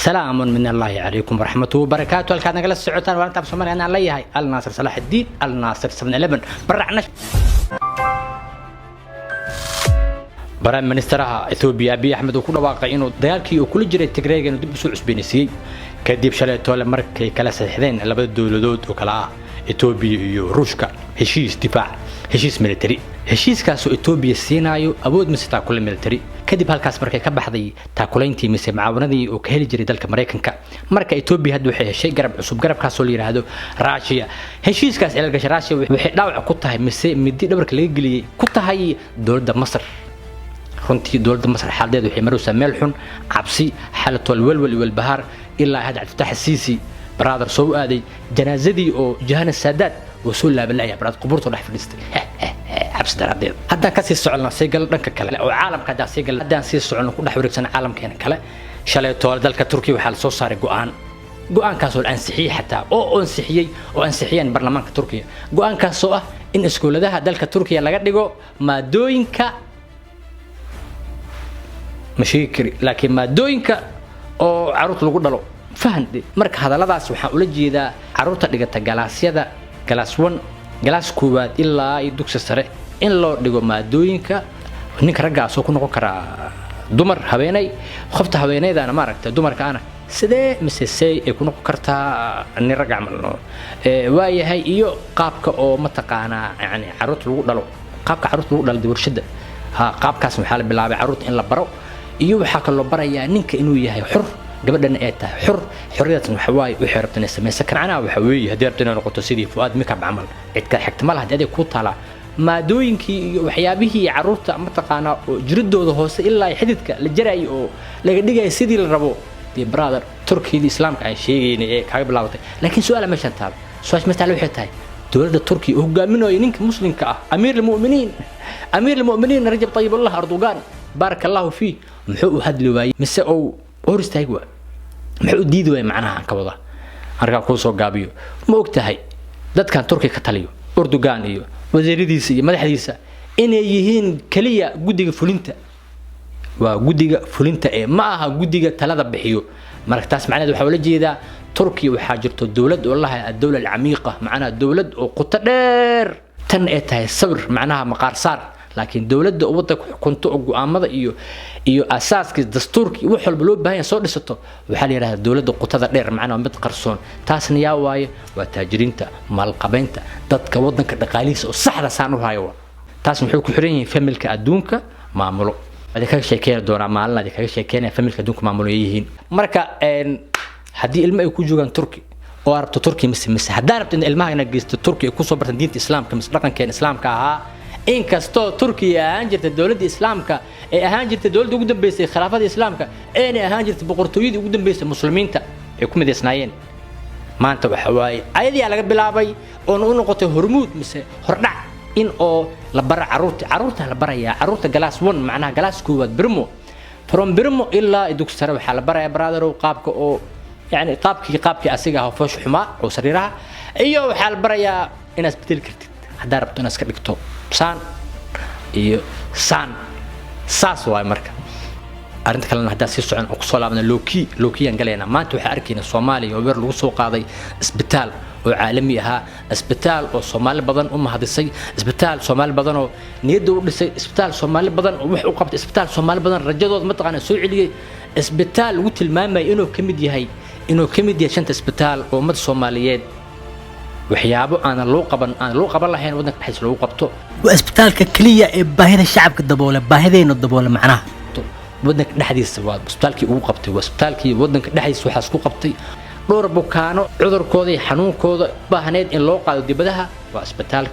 سلام من الله عليكم ورحمة وبركاته. الكاد نقل السعودان وأنا تابع سومالي أنا علي هاي الناصر صلاح الدين الناصر 7-11 برعنا برايم منسترها إثيوبيا أبي أحمد وكل واقعين وديالكي وكل جري تجري إنه دب سوء سبينسي كديب شلة تولى مركي كلا سحدين اللي بدو لدود وكلا إثيوبيا وروشكا هشيس دفاع هشيس ميلتري هشيس كاسو إثيوبيا سينايو أبود مستا كل ميلتري كديب هالكاس مركي كبحضي تاكلينتي مسي معاونadii oo ka heli jiray dalka Mareykanka marka Ethiopia hadda waxay heshay garab cusub garabkaas oo la yiraahdo Russia heshiiskaas ilaa gashay Russia waxay dhaawac ku tahay mise midi dhabarka laga galiyay ku tahay dawladda Masar runtii dawladda Masar xaaldeedu waxay maraysaa meel xun cabsi xaalad walwal walbahaar ilaa had Fattax Sisi brother soo aaday janaazadii oo Jahan Saadaat oo soo laabalay brother quburto dhex fadhistay حبس دراديد هذا كسي سعلنا سيقل دنك كلا أو عالم كذا سيقل هذا سي سعلنا كل حوركسنا عالم كان كلا شلي طول ذلك تركي وحال صو صار جوان كاسو الأنسحية حتى أو أنسحية أو أنسحية برلمان تركيا جوان كاسو إن إسكول ده ذلك تركيا لقد جو ما دوينك مشيكري لكن ما دوينك أو عروت لقول له فهمت مرك هذا لا داس وحاول جيدا عروت اللي جت جلاسية ده جلاسون جلاس كوبات إلا يدوكس سرع إن لو دقوا مادوينك هنيك رجع سوق نقول كرا دمر هبيني خفت هبيني ده أنا ما ركت دمر كأنا سده مسسي يكون كرتا إني رجع منه واي هاي إيو قابك أو متقانا يعني عروت لو دلو قابك عروت لو دل دور شدة ها قابك اسمه حال باللعب عروت إن لبرو إيو حق الله برا يعني إنك إنه يهاي حر قبل أن أتى حرية وحواي وحربتنا السماء سكر عنها وحوي هديرتنا نقطة سيدي فؤاد مكعب عمل عد حكتملها هذه كوت على ما دوينكي وحيابه عروت متقانا جرده هوس إلا يحدثك للجرأي أو لقديجي سيدي للربو دي برادر تركي الإسلام كان شيء يعني كعب لاوته لكن سؤال مش هنتابع سؤال مثلا وحدة دولة التركي هو منه ينك مسلم كأمير المؤمنين رجب طيب الله أردوغان بارك الله فيه محو هاد لواي مسأو أورستايقوا محو ديدوا معناها عن كوضا أرجع كوسو جابيو ما وقتها دت كان تركي كتاليو أردوغان إيو وزير ديسي مدح ديسا إن يهين كلية جودية فلنتا وجودية فلنتا معها جودية ثلاثة بحيو مركز معنا دو حول جيدا تركي وحاجرته الدولة والله الدولة العميقة معنا الدولة وقطر تنقتها الصبر معناها مقار صار لكن دولة وضعك كنت أمضى إيو أساس دستورك وحول بلوب بهاي صور لسته وحالي راه الدولة قطة دير معنا متقرصون تاس نياواي وتاجرينتا مالقبينتا دتك وضنك دقاليس وصحرا سانو هايوا تاس محوك حرين فملك أدونك معملو هذا كان شيكين دورا مالنا هذا كان شيكين فملك أدونك معملو يهين مركا هدي الماء يكون جوجان تركي oo arabto turki mis hadaa rabto in ilmaha ina geesto turki ku soo bartan diinta islaamka mis dhaqanka islaamka aha in kasto turkiya aan jirta dawladda islaamka ee ahaan jirta dawladda ugu dambeysay khilaafada islaamka ee ahaan jirta boqortooyada ugu dambeysay muslimiinta ee ku mideysnaayeen maanta waxa waay ayadii laga bilaabay oo uu noqotay hormuud mise hordhac in oo la bar caruurta la baraya caruurta galaas 1 macnaha galaas koowaad from birmo ilaa idugsi sare waxa la baraya brother oo qaabka oo يعني قابك أسيقها فوش حماء أو سريرها إيوه حال بريا إناس بدل كرتد هذا ربط إناس كبكتو سان إيوه سان ساس واي مركا أرنت كلنا هذا سيسو عن أقصى من لوكي أنقلينا ما أنتوا حاركين الصومالي وبير لوسو قاضي اسبتال وعالميها اسبتال وصومال بدن هذا الشيء اسبتال صومال بدن ونيدو اسبتال صومال بدن وحقوق قبط اسبتال صومال بدن رجدود متقنا سوعلي اسبتال وتل ماما إنه كمدي هاي إنه كمدي شنت اسبتال ومد الصوماليات وحيابه أنا لو قبل الله هنا ودنك بحيث لو قبطه واسبتال ككلية باهذا الشعب كالدبولة باهذين الدبولة معناها ودنك نحدي السواد اسبتال كي وقبطي واسبتال كي ودنك نحدي وحاسكو قبطي دور بوكانو عذر كودي حنون كودا باهنيد إن لو قادو دبدها واسبتال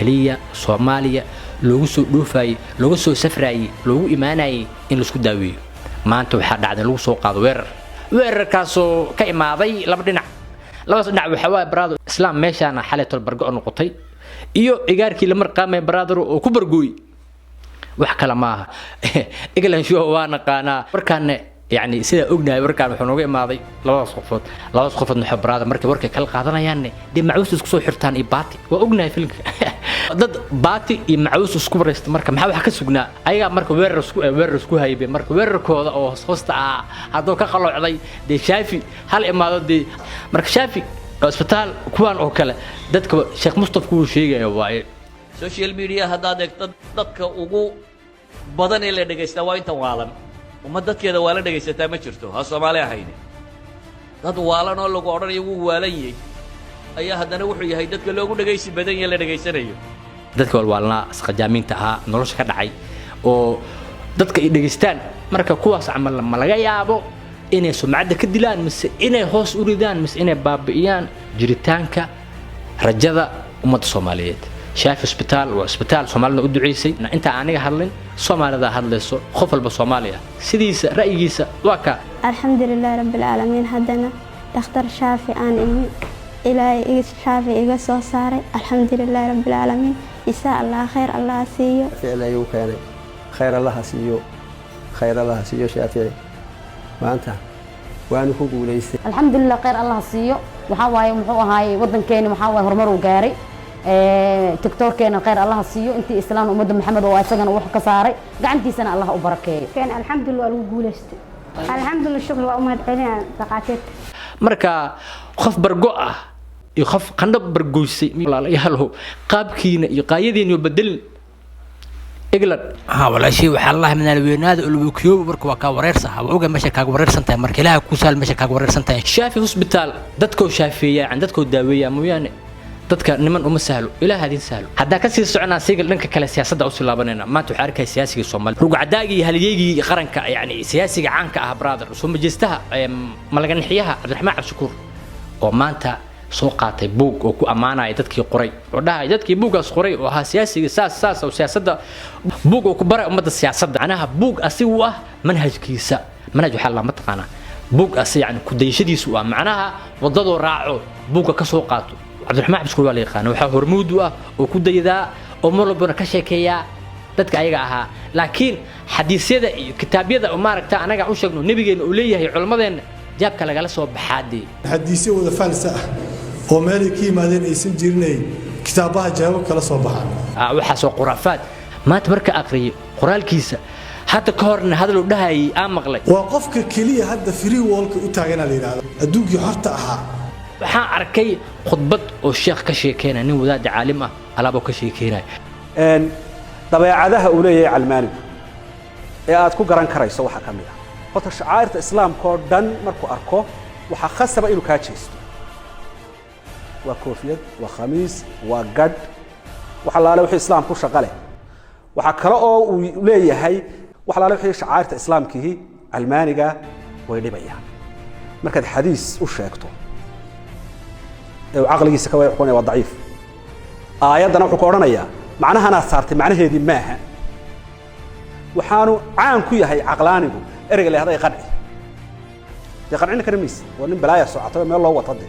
كلية صوماليا لوسو دوفاي لوسو سفراي لو إيماناي إن لسكو داوي ما أنتوا حد عدنا لوسو قادو وير كاسو كإماضي لبدنا لبس نعم وحواي برادر إسلام ماشي أنا حالة البرجع نقطي إيو إيجاركي لمر قام برادر وكبرجوي وحكى لماها إقلن شو وانا قانا بركان يعني سيدا أجنبي بركان وحنوجي ماضي لا صفت نحب برادر مركب كل قاضنا يعني دي معوس تسكسو حرتان إباتي وأجنبي فيلم dad baati iyo macaws isku baraysta marka maxaa wax ka sugnaa ayaga marka weerar isku haybe marka weerarkooda oo hoosta ah hadoo ka qalocday de shaafi hal imaado de marka shaafi isbitaal kuwan oo kale dadka Sheekh Mustafa uu sheegay waaye social media haddaad eegto dadka ugu badan ee la dhageysta waa inta waalan uma dadkeeda waa la dhageysataa ma jirto ha Soomaali ahayn dad waalan oo lagu oranayo wuu waalan yahay ayaa haddana wuxuu yahay dadka loogu dhageysi badan yahay la dhageysanayo dadka walwaalna asqajaaminta ah nolosha ka dhacay oo dadka ay dhageystaan marka kuwaas amal ma laga yaabo inay sumcada ka dilaan mise inay hoos u ridaan mise inay baabi'iyaan jiritaanka rajada ummadda Soomaaliyeed شايف اسبitaal Soomaalida u duceysay inta aaniga hadlin Soomaalida hadlayso qof walba Soomaaliya sidiisa ra'yigiisa waa ka alxamdulillaah rabbil aalamiin hadana dhakhtar Shaafi aan ilaahay Shaafi iga soo saaray alxamdulillaah rabbil aalamiin isa Allah khair Allah siiyo ficilay uu keenay khayr Allah siiyo Shaafi maanta waan ku guuleystay alxamdulillaah khair Allah siiyo waxa waaye muxuu ahaay wadankeena waxa waaye horumar uu gaaray TikTok keena khayr Allah siiyo intii islaam umada Maxamed oo asagana wax ka saaray gacantiisana Allah u barakeeyo keen alxamdulillaah lagu guuleystay alxamdulillaah shukr waa umad celin taqaatid marka qof bargo ah iyo qof qandab bargoysay walaalayaal qaabkiina iyo qaayadiina iyo bedelin iglan wala shay waxa Allah min alweenaad uu kiyoob marka waa ka wareersaha oga meesha ka wareersantahay marka ilaaha ku saal meesha ka wareersantahay Shaafi hospital dadka shaafiya dadka daaweeya mooyaane dadka niman uma sahlo ilaa hadin sahlo hadaa ka sii soconaa sigal dhanka kale siyaasadda u silaabanayna maanta waxa arkay siyaasiga Soomaaliya rugu cadaagi halyeegi qaranka yani siyaasiga caanka ah brother soo majistaha malaganixiyaha Cabdiraxmaan Cabshukuur oo maanta soo qaatay buug oo ku amaanay dadkii qoray oo dhahay dadkii buugaas qoray oo ahaa siyaasiga saas oo siyaasadda buug oo ku baray ummadda siyaasadda anaha buug asigu ah manhajkiisa manhaj waxa la mataqaana buug asi yani ku dayshadiisu waa macnaha wadado raaco buuga ka soo qaato Cabdiraxmaan Cabshukuur waa la yaqaan waxa hormuud ah oo ku dayda oo marlabana ka sheekeeya dadka ayaga ahaa laakiin xadiisyada iyo kitaabyada oo maaragta anaga u sheegno nabigeena uu leeyahay culimadeena jaabka laga soo baxaadii xadiisyo wada falsa oo meel ka yimaadeen aysan jirnay kitaabaha jawaab kala soo baxaan waxa soo quraafaad maanta marka aqriyo qoraalkiisa hadda ka horna hadal uu dhahay aan maqlay waa qofka kaliya hadda free wallka u taagan la yiraahdo adduunkii horta ahaa waxaan arkay khudbad oo sheekh ka sheekeynay nin wadaad caalim ah alaabo ka sheekeynay dabeecadaha uu leeyahay Calmaani ee aad ku garan karayso waxa kamid ah horta shacairta islaamka oo dhan markuu arko waxa khasaba inuu ka jeesto waa koofiyad waa khamiis waa gad waxa la leeyahay islaamku shaqale waxa kale oo uu leeyahay waxa la leeyahay shacairta islaamkihi Calmaaniga way dhibayaan markaad xadiis u sheegto عقليس كوي يكون ضعيف آياتنا وحكوا رنايا معناها أنا صارت معناها هذه ماها وحانو عام كويه هي عقلانيكو إرجع لهذا يقنعنا كرميس ونم بلايا ساعة ما الله هو تضي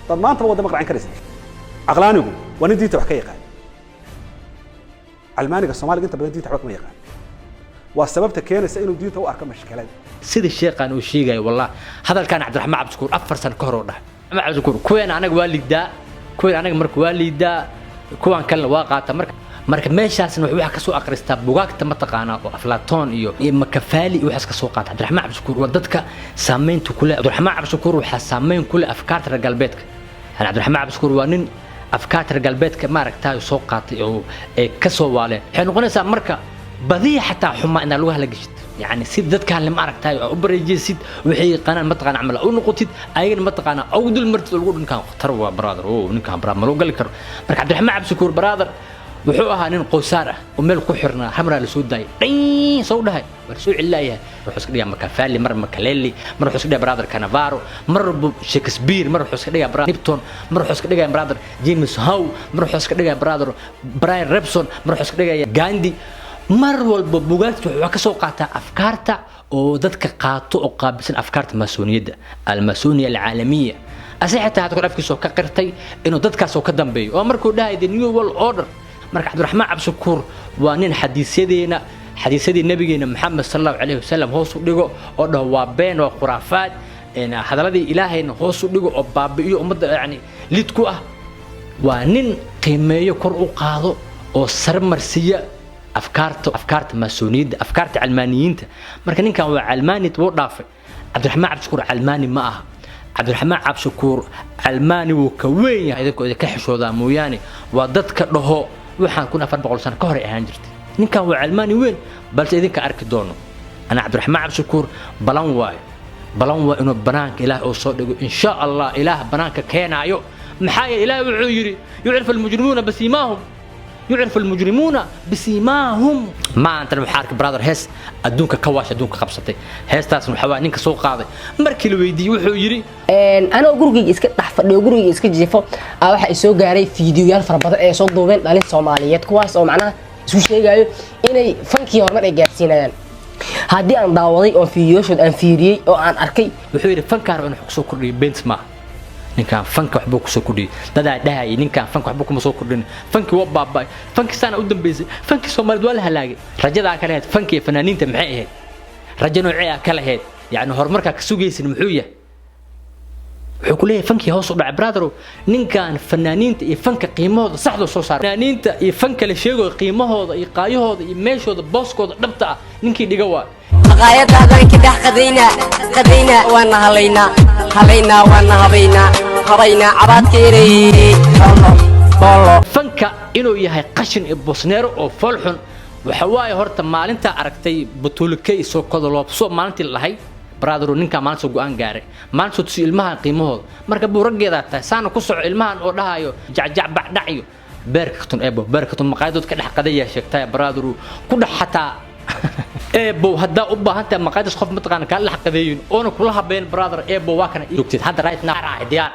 طب ما أنت ما قدامك عن كريس عقلانيكو وندي تحكي قال علماني الصومالي أنت بدي تحكي ما يقال والسبب تكين سئلوا ديته وأركب مشكلات سيد الشيخ أنا وشيء والله هذا كان عبد الرحمن عبسكور أفر سنة كهرباء ما عبسكور كوين أنا والدا كوين أنا مرك والدا كوان كان واقع marka meeshaasna waxa ka soo aqristaa buugaagta ma taqaana oo Aflaatoon iyo Makafali waxa ka soo qaata Cabdiraxmaan Cabshukuur waa dadka saameynta kule Cabdiraxmaan Cabshukuur waxa saameyn kule afkaarta reer galbeedka Cabdiraxmaan Cabshukuur waa nin afkaarta reer galbeedka ma aragtay soo qaatay oo ka soo waaleen waxay noqonaysaa marka badii xataa xuma in lagu halagishid يعني سيد ذات كان لما أركتاي أو بريجي سيد وحي قناة متقنا عمله أو نقطة أيضا متقنا أو دول مرت الجود إن كان تروى برادر أو إن كان برادر ملو قال لك مرك عبد الرحمن عبسكور برادر وحوها نين قوسارة ومل كحرنا حمراء لسود داي طين صودها برسوع الله روح سكريا مكافالي مر مكاليلي مر سكريا برادر كانافارو مر شكسبير مر سكريا برادر نيبتون مر سكريا برادر جيمس هاو مر سكريا برادر براين ريبسون مر سكريا غاندي mar walba buugaagtu waxa ka soo qaata afkaarta oo dadka qaato oo qaabisan afkaarta masooniyada almasoniya alcaalamiya asixata hada qofkiiso ka qirtay inuu dadkaas oo ka dambeeyo oo markuu dhahay the new world order marka Cabdiraxmaan Cabshukuur waa nin xadiisadii nabigeena Maxamed sallallahu alayhi wasallam hoos u dhigo oo dhaw waa been oo khuraafaad hadaladii ilaahayna hoos u dhigo oo baabi'iyo ummadda yani lid ku ah waa nin qiimeeyo kor u qaado oo sarmarsiya afkaarta maasoniyadda afkaarta calmaaniyiinta marka ninkan waa calmaani wuu dhaafay cabdiraxmaan cabdishakuur calmaani ma aha cabdiraxmaan cabdishakuur calmaani wuu ka weyn yahay idinkoo idinka xishoodaa mooyaane waa dadka dhaho waxaan 1400 sano ka hor ahaan jirtay ninkan waa calmaani weyn balse idinka arki doono ana cabdiraxmaan cabdishakuur balan waa inuu banaanka ilaah oo soo dhigo insha Allah ilaah banaanka keenaayo maxaa ilaah wuxuu yiri yu'rif al-mujrimuna basimaahum يعرف المجرمون بسيماهم ما أنت المحارك برادر هيس أدونك كواش أدونك قبصتي هيس تاس محوا نينك سوق قاضي مركي لو يدي وحو يري أنا أقولك إسكت تحفظ أقولك إسكت جيفو واحد يسوق عليه فيديوهات فربطة صوت دوبين على الصوماليات كواس أو معناه سو شيء قالوا إني فنكي هرمر إجابسينا يعني هادي أن داوضي أو فيديو شد أن فيديو أو أن أركي وحو يري فنكار أن حكسو كوري بنت ما ninkan fanka waxbuu ku soo kordhiyay dadaa dhahay ninkan fanka waxbuu kuma soo kordhin fanki waa baabay fanki sana u dambeysay fanki Soomaaliyeed waa la halaagay rajada ka lahayd fanki fanaaniinta maxay ahayd rajo noocee ka lahayd yaani horumarka ka sugaysan muxuu yahay wuxuu ku leeyahay fanki hoos u dhacay brother ninkan fanaaniinta iyo fanka qiimahooda saxda soo saaray fanaaniinta iyo fanka la sheego qiimahooda iyo qaayahooda iyo meeshooda booskooda dhabta ah ninkii dhiga waa maqaayada dadka dhex qadayna waana halayna waana habayna abadkeeray fanka inuu yahay qashin iyo bosneero oo foolxun waxa waaye horta maalinta aragtay butulkay soo kodoloobso maalintii lahay brother ninka maalinta go'aan gaaray maalinta si ilmaha qiimahooda marka buu raggeeda tahay saana ku soco ilmahan oo dhahayo jacjac bacdaciyo beerkatun maqaayadood ka dhex qadaya sheegtay brother ku dhex xataa eebo hadda u baahantahay maqaayadis qof mataqaan ka la xaqadeeyin oo kula habeen brother eebo waa kana joogtid hadda right now diyaar